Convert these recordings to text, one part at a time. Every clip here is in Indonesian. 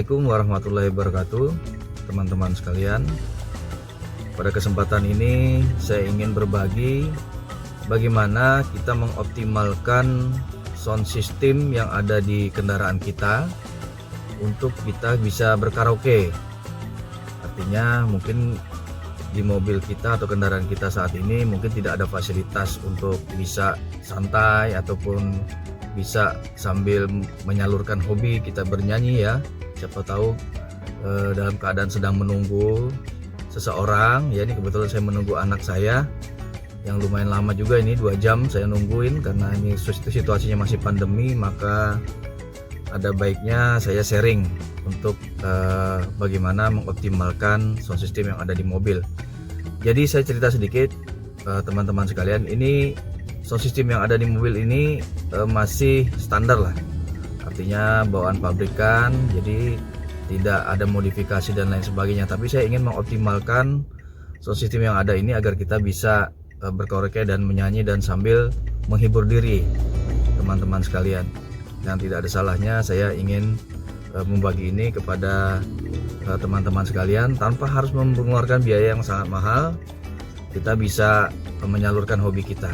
Assalamualaikum warahmatullahi wabarakatuh, teman-teman sekalian. Pada kesempatan ini saya ingin berbagi bagaimana kita mengoptimalkan sound system yang ada di kendaraan kita untuk kita bisa berkaraoke. Artinya mungkin di mobil kita atau kendaraan kita saat ini mungkin tidak ada fasilitas untuk bisa santai ataupun bisa sambil menyalurkan hobi kita bernyanyi ya. Siapa tahu dalam keadaan sedang menunggu seseorang ya. Ini kebetulan saya menunggu anak saya yang lumayan lama juga, ini 2 jam saya nungguin karena ini situasinya masih pandemi. Maka ada baiknya saya sharing untuk bagaimana mengoptimalkan sound system yang ada di mobil. Jadi saya cerita sedikit teman-teman sekalian, ini sound system yang ada di mobil ini masih standar lah, artinya bawaan pabrikan, jadi tidak ada modifikasi dan lain sebagainya. Tapi saya ingin mengoptimalkan sound system yang ada ini agar kita bisa berkaraoke dan menyanyi dan sambil menghibur diri teman-teman sekalian. Dan tidak ada salahnya saya ingin membagi ini kepada teman-teman sekalian tanpa harus mengeluarkan biaya yang sangat mahal. Kita bisa menyalurkan hobi kita.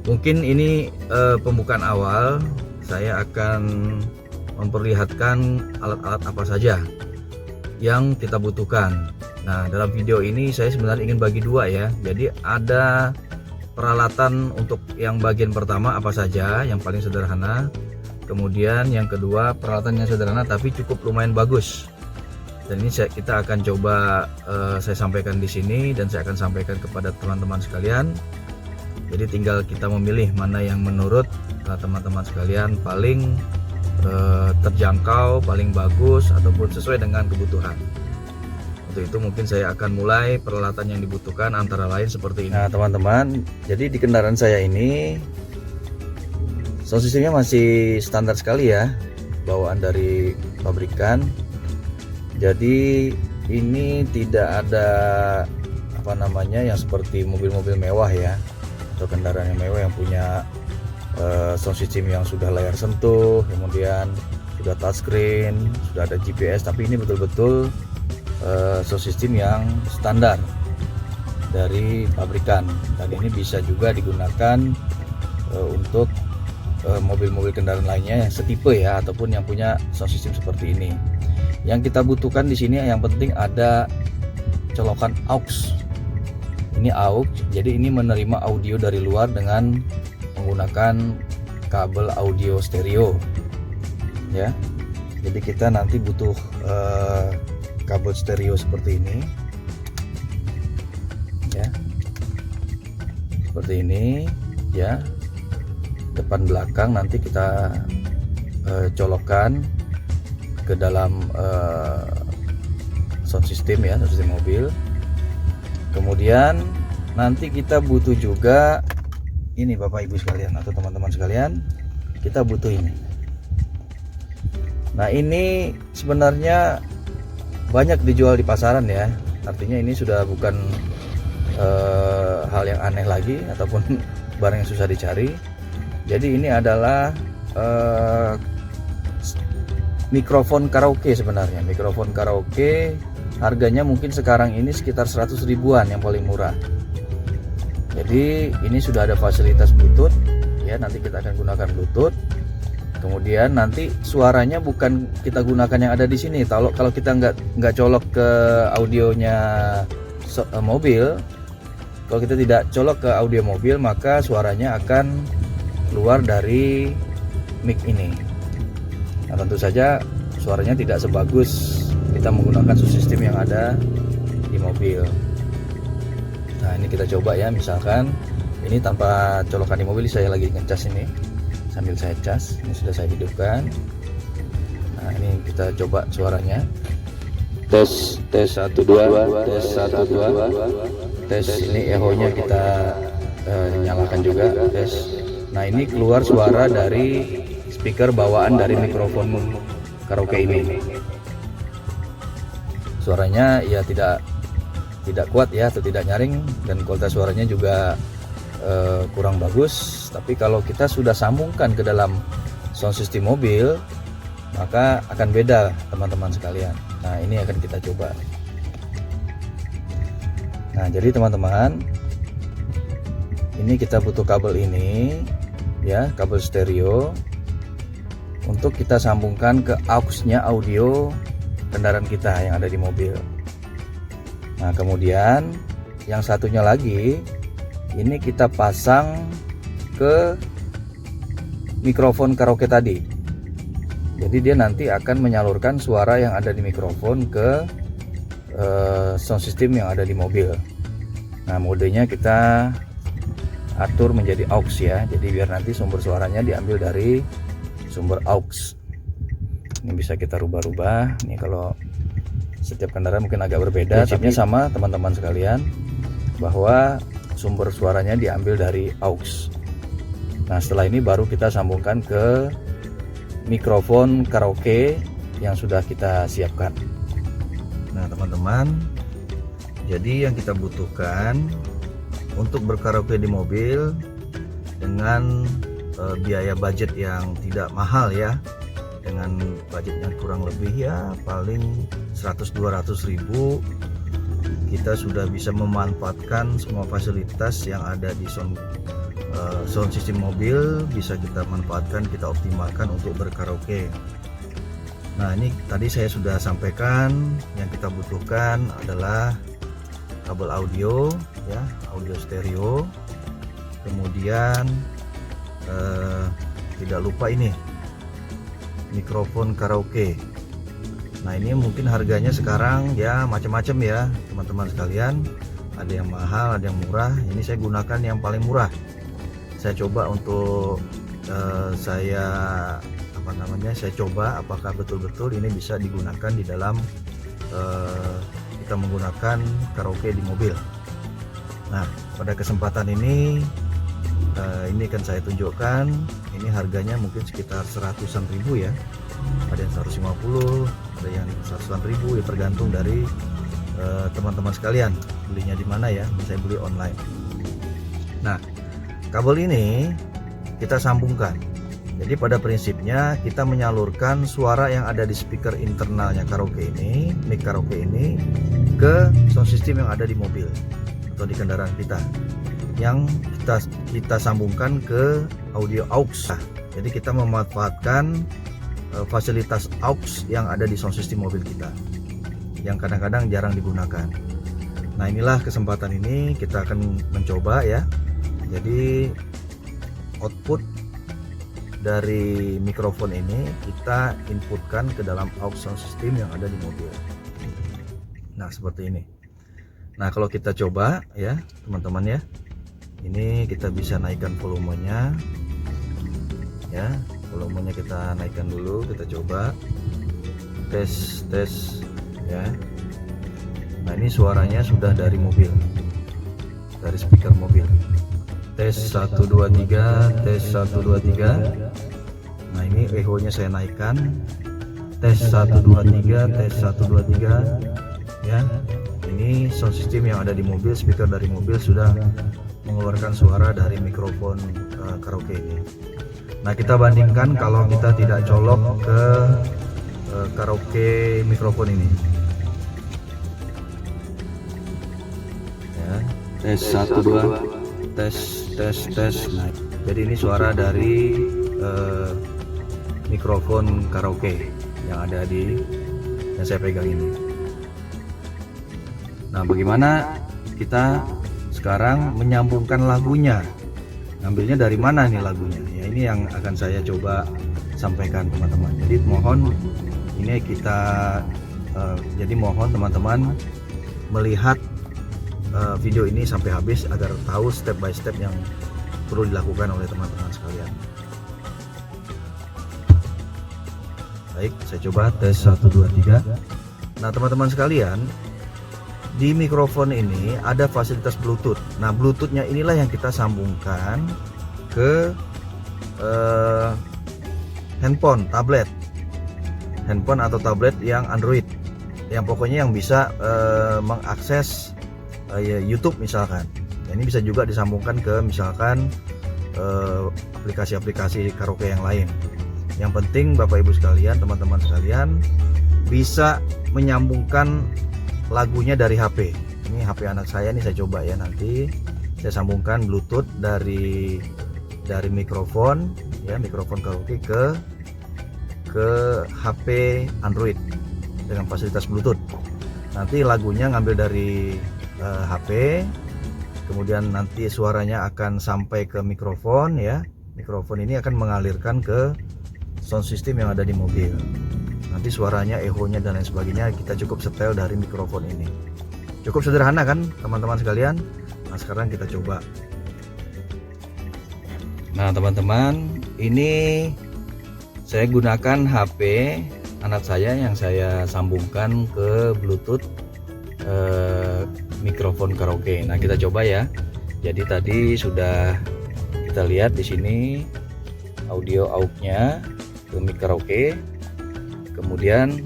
Mungkin ini pembukaan awal, saya akan memperlihatkan alat-alat apa saja yang kita butuhkan. Nah, dalam video ini saya sebenarnya ingin bagi 2 ya. Jadi ada peralatan untuk yang bagian pertama apa saja, yang paling sederhana. Kemudian yang kedua peralatan yang sederhana tapi cukup lumayan bagus. Dan ini kita akan coba saya sampaikan di sini dan saya akan sampaikan kepada teman-teman sekalian. Jadi tinggal kita memilih mana yang menurut teman-teman sekalian paling terjangkau, paling bagus ataupun sesuai dengan kebutuhan. Untuk itu mungkin saya akan mulai peralatan yang dibutuhkan antara lain seperti ini. Nah teman-teman, jadi di kendaraan saya ini sound systemnya masih standar sekali ya, bawaan dari pabrikan. Jadi ini tidak ada apa namanya yang seperti mobil-mobil mewah ya, atau kendaraan yang mewah yang punya sound system yang sudah layar sentuh, kemudian sudah touchscreen, sudah ada GPS. Tapi ini betul-betul sound system yang standar dari pabrikan, dan ini bisa juga digunakan untuk mobil-mobil kendaraan lainnya yang setipe ya, ataupun yang punya sound system seperti ini. Yang kita butuhkan di sini yang penting ada colokan aux. Ini aux, jadi ini menerima audio dari luar dengan menggunakan kabel audio stereo ya. Jadi kita nanti butuh kabel stereo seperti ini ya, seperti ini ya, depan belakang nanti kita colokkan ke dalam sound system ya, sound system mobil. Kemudian nanti kita butuh juga ini Bapak Ibu sekalian atau teman-teman sekalian, kita butuh ini. Nah ini sebenarnya banyak dijual di pasaran ya, artinya ini sudah bukan hal yang aneh lagi ataupun barang yang susah dicari. Jadi ini adalah mikrofon karaoke sebenarnya. Mikrofon karaoke harganya mungkin sekarang ini sekitar 100 ribuan yang paling murah. Jadi ini sudah ada fasilitas Bluetooth ya, nanti kita akan gunakan Bluetooth. Kemudian nanti suaranya bukan kita gunakan yang ada di sini. Kalau kita nggak colok ke audionya mobil, kalau kita tidak colok ke audio mobil, maka suaranya akan keluar dari mic ini. Nah tentu saja suaranya tidak sebagus kita menggunakan sound system yang ada di mobil. Nah ini kita coba ya, misalkan ini tanpa colokan di mobil, saya lagi ngecas ini sambil saya cas, ini sudah saya hidupkan. Nah ini kita coba suaranya. Tes 1 2, tes 1 2, tes. Ini echo-nya kita nyalakan juga, tes. Nah ini keluar suara dari speaker bawaan dari mikrofon karaoke ini. Suaranya ya tidak kuat ya, atau tidak nyaring, dan kualitas suaranya juga kurang bagus. Tapi kalau kita sudah sambungkan ke dalam sound system mobil, maka akan beda teman-teman sekalian. Nah, ini akan kita coba. Nah, jadi teman-teman, ini kita butuh kabel ini ya, kabel stereo untuk kita sambungkan ke aux-nya audio kendaraan kita yang ada di mobil. Nah, kemudian yang satunya lagi ini kita pasang ke mikrofon karaoke tadi. Jadi dia nanti akan menyalurkan suara yang ada di mikrofon ke sound system yang ada di mobil. Nah, modenya kita atur menjadi aux ya, jadi biar nanti sumber suaranya diambil dari sumber aux. Ini bisa kita rubah-rubah. Ini kalau setiap kendaraan mungkin agak berbeda, tapi sama teman-teman sekalian, bahwa sumber suaranya diambil dari aux. Nah, setelah ini baru kita sambungkan ke mikrofon karaoke yang sudah kita siapkan. Nah, teman-teman, jadi yang kita butuhkan untuk berkaraoke di mobil dengan biaya budget yang tidak mahal ya, dengan budgetnya kurang lebih ya paling 100-200 ribu, kita sudah bisa memanfaatkan semua fasilitas yang ada di sound system mobil, bisa kita manfaatkan, kita optimalkan untuk berkaraoke. Nah, ini tadi saya sudah sampaikan, yang kita butuhkan adalah kabel audio ya, audio stereo, kemudian tidak lupa ini mikrofon karaoke. Nah, ini mungkin harganya sekarang ya macam-macam ya teman-teman sekalian, ada yang mahal, ada yang murah. Ini saya gunakan yang paling murah. Saya coba untuk saya coba apakah betul-betul ini bisa digunakan di dalam kita menggunakan karaoke di mobil. Nah, pada kesempatan ini akan saya tunjukkan. Ini harganya mungkin sekitar 100-an ribu ya, ada yang 150, ada yang 100-an ribu ya, tergantung dari teman-teman sekalian belinya di mana ya. Saya beli online. Nah, kabel ini kita sambungkan. Jadi pada prinsipnya kita menyalurkan suara yang ada di speaker internalnya karaoke ini, mic karaoke ini, ke sound system yang ada di mobil atau di kendaraan kita, yang kita sambungkan ke audio aux. Jadi kita memanfaatkan fasilitas aux yang ada di sound system mobil kita, yang kadang-kadang jarang digunakan. Nah, inilah kesempatan ini kita akan mencoba ya. Jadi output dari mikrofon ini kita inputkan ke dalam aux sound system yang ada di mobil. Nah, seperti ini. Nah, kalau kita coba ya teman-teman ya, ini kita bisa naikkan volumenya ya, volumenya kita naikkan dulu, kita coba tes ya. Nah, ini suaranya sudah dari mobil, dari speaker mobil. Tes 1 2 3, tes 1 2 3. Nah, ini echo-nya saya naikkan. Tes 1 2 3, tes 1 2 3 ya. Ini sound system yang ada di mobil, speaker dari mobil sudah mengeluarkan suara dari mikrofon karaoke ini. Nah, kita bandingkan kalau kita tidak colok ke karaoke mikrofon ini ya. Tes 1 2, tes. Nah, jadi ini suara dari mikrofon karaoke yang ada yang saya pegang ini. Nah, bagaimana kita sekarang menyambungkan lagunya? Ngambilnya dari mana nih lagunya? Ya, ini yang akan saya coba sampaikan teman-teman. Jadi mohon mohon teman-teman melihat video ini sampai habis agar tahu step by step yang perlu dilakukan oleh teman-teman sekalian. Baik, saya coba tes 1 2 3. Nah, teman-teman sekalian, di mikrofon ini ada fasilitas Bluetooth. Nah, Bluetoothnya inilah yang kita sambungkan ke handphone atau tablet yang Android, yang pokoknya yang bisa mengakses YouTube misalkan. Nah, ini bisa juga disambungkan ke misalkan aplikasi-aplikasi karaoke yang lain. Yang penting Bapak Ibu sekalian, teman-teman sekalian bisa menyambungkan lagunya dari HP. Ini HP anak saya nih, saya coba ya, nanti saya sambungkan Bluetooth dari mikrofon ya, mikrofon karaoke ke HP Android dengan fasilitas Bluetooth. Nanti lagunya ngambil dari HP, kemudian nanti suaranya akan sampai ke mikrofon ya. Mikrofon ini akan mengalirkan ke sound system yang ada di mobil. Nanti suaranya, echonya dan lain sebagainya kita cukup setel dari mikrofon ini. Cukup sederhana kan teman-teman sekalian. Nah sekarang kita coba. Nah teman-teman, ini saya gunakan HP anak saya yang saya sambungkan ke Bluetooth mikrofon karaoke. Nah kita coba ya. Jadi tadi sudah kita lihat di sini audio AUX-nya ke mic karaoke. Kemudian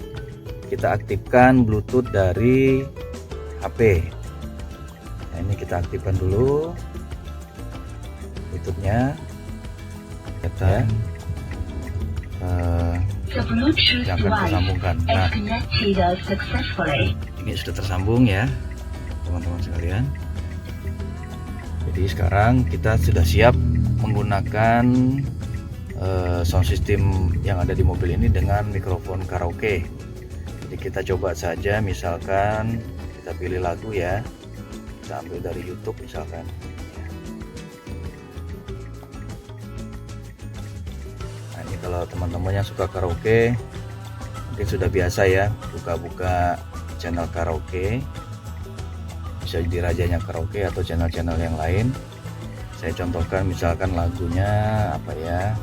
kita aktifkan Bluetooth dari HP. Nah ini kita aktifkan dulu Bluetooth-nya. Kita yang akan tersambungkan. Nah ini sudah tersambung ya teman-teman sekalian. Jadi sekarang kita sudah siap menggunakan sound system yang ada di mobil ini dengan mikrofon karaoke. Jadi kita coba saja, misalkan kita pilih lagu ya, kita ambil dari YouTube misalkan. Nah ini kalau teman-teman yang suka karaoke mungkin sudah biasa ya buka-buka channel karaoke, bisa jadi rajanya karaoke atau channel-channel yang lain. Saya contohkan misalkan lagunya apa ya,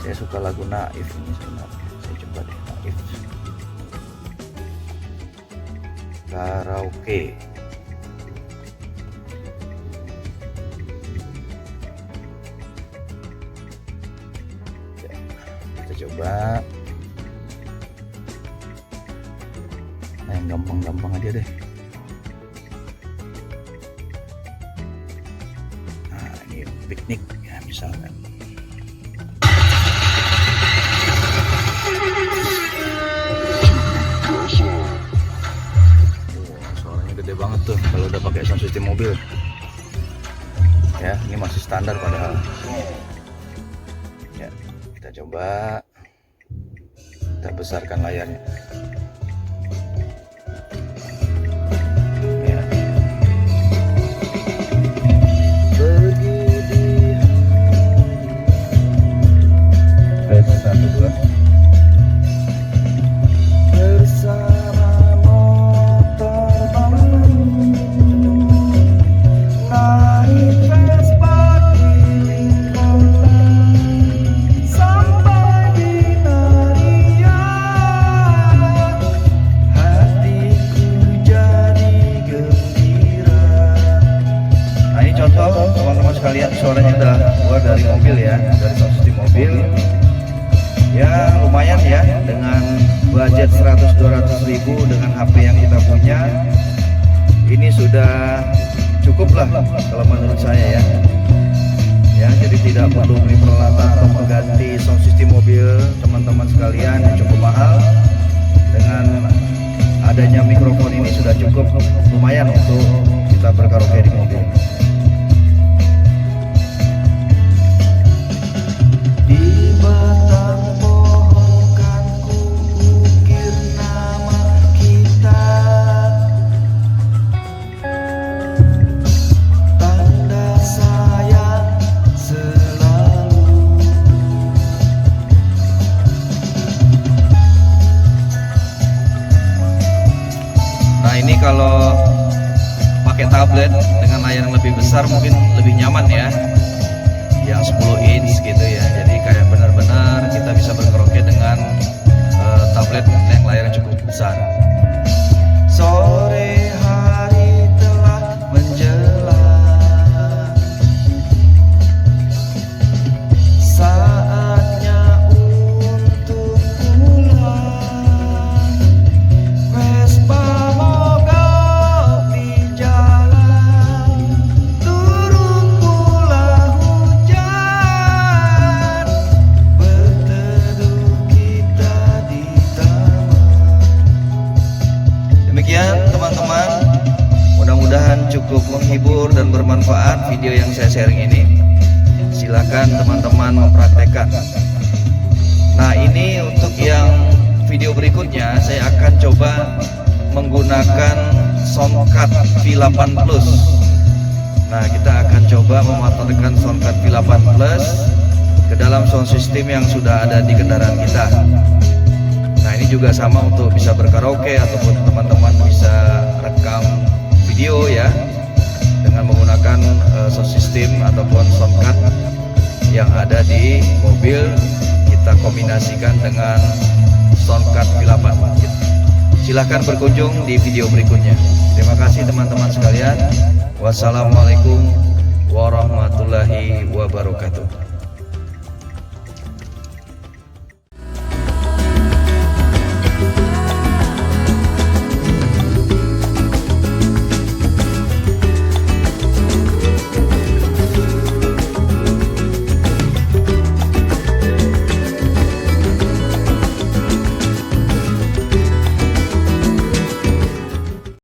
saya suka lagu Naif ini sebenarnya. Saya coba deh Naif karaoke. Ya, kita coba. Nah yang gampang-gampang aja deh. Nah ini piknik ya misalkan. Suaranya gede banget tuh kalau udah pakai sound system mobil. Ya ini masih standar padahal. Ya kita coba, kita besarkan layarnya. Lihat suaranya udah keluar dari mobil ya, dari sound system mobil ya, lumayan ya, dengan budget 100-200 ribu dengan HP yang kita punya ini sudah cukup lah kalau menurut saya ya, jadi tidak perlu beli peralatan atau mengganti sound system mobil teman-teman sekalian yang cukup mahal. Dengan adanya mikrofon ini sudah cukup lumayan untuk kita berkaraoke di mobil. Nah ini kalau pakai tablet dengan layar yang lebih besar mungkin lebih nyaman ya, yang 10 inch gitu ya. Jadi kayak benar-benar kita bisa berkaraoke dengan tablet yang layarnya cukup besar. Sore hari telah menjelang, saatnya untuk pulang. Vespa mogok di jalan, turun pula hujan, berteduh menghibur dan bermanfaat video yang saya sharing ini, silakan teman-teman mempraktekkan. Nah, ini untuk yang video berikutnya saya akan coba menggunakan Soundcard V8 Plus. Nah, kita akan coba mematangkan Soundcard V8 Plus ke dalam sound system yang sudah ada di kendaraan kita. Nah, ini juga sama untuk bisa berkaraoke ataupun teman-teman bisa rekam video ya dengan menggunakan sound system ataupun soundcard yang ada di mobil, kita kombinasikan dengan Soundcard V8. Silahkan berkunjung di video berikutnya. Terima kasih teman-teman sekalian. Wassalamualaikum warahmatullahi wabarakatuh.